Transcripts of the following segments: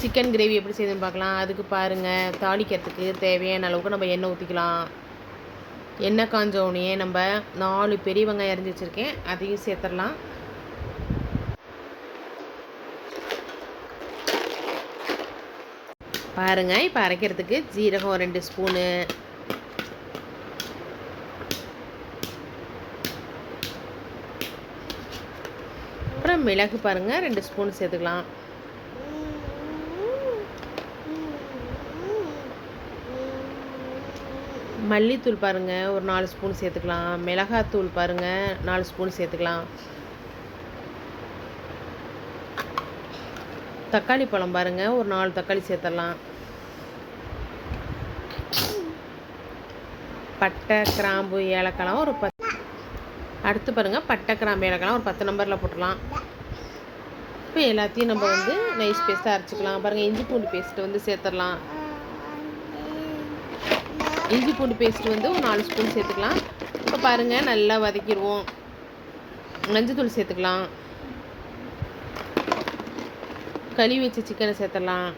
Chicken gravy எப்படி செய்யுதுன்னு பார்க்கலாம். அதுக்கு பாருங்கள், தாளிக்கிறதுக்கு தேவையான அளவுக்கு நம்ம எண்ணெய் ஊற்றிக்கலாம். எண்ணெய் காஞ்சோடனே நம்ம 4 பெரிய வெங்காயம் அரிஞ்சு வச்சுருக்கேன், அதையும் சேர்த்துடலாம். பாருங்கள், இப்போ அரைக்கிறதுக்கு ஜீரகம் 2 ஸ்பூனு, அப்புறம் மிளகு பாருங்கள் 2 ஸ்பூன் சேர்த்துக்கலாம். மல்லித்தூள் பாருங்கள் ஒரு 4 ஸ்பூன் சேர்த்துக்கலாம். மிளகாத்தூள் பாருங்கள் 4 ஸ்பூன் சேர்த்துக்கலாம். தக்காளி பழம் பாருங்கள் ஒரு 4 தக்காளி சேர்த்துடலாம். பட்டை கிராம்பு ஏலக்காய் ஒரு 10. அடுத்து பாருங்கள், பட்டை கிராம்பு ஏலக்காய் ஒரு 10 நம்பரில் போட்டுடலாம். இப்போ எல்லாத்தையும் நம்ம நைஸ் பேஸ்ட்டாக அரைச்சிக்கலாம். பாருங்கள், இஞ்சி பூண்டு பேஸ்ட்டு சேர்த்துடலாம். இஞ்சி பூண்டு பேஸ்ட்டு ஒரு 4 ஸ்பூன் சேர்த்துக்கலாம். இப்போ பாருங்கள், நல்லா வதக்கிடுவோம். மஞ்சத்தூள் சேர்த்துக்கலாம். கழுவி வச்ச சிக்கனை சேர்த்துடலாம்.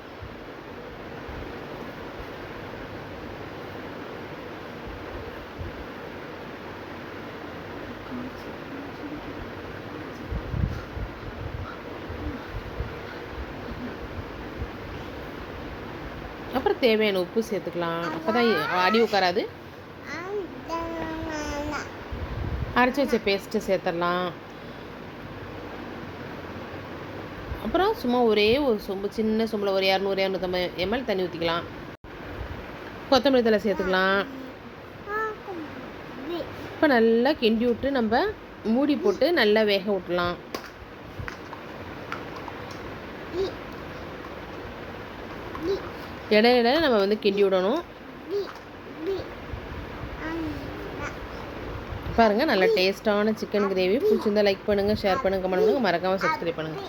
அப்புறம் தேவையான உப்பு சேர்த்துக்கலாம். அப்போ தான் அடி உட்காராது. அரைச்சி வச்ச பேஸ்ட்டு சேர்த்துடலாம். அப்புறம் சும்மா ஒரே ஒரு சொம்பு, சின்ன சொம்பில் ஒரு 200-250 ml தண்ணி ஊற்றிக்கலாம். கொத்தமல்லி தழை சேர்த்துக்கலாம். இப்போ நல்லா கிண்டி விட்டு நம்ம மூடி போட்டு நல்லா வேக விட்டுலாம். இடையில நம்ம கிண்டி விடணும். பாருங்கள், நல்ல டேஸ்ட்டான சிக்கன் கிரேவி. பிடிச்சிருந்தா லைக் பண்ணுங்கள், ஷேர் பண்ணுங்கள், கமெண்ட் பண்ணுங்கள், மறக்காமல் சப்ஸ்கிரைப் பண்ணுங்கள்.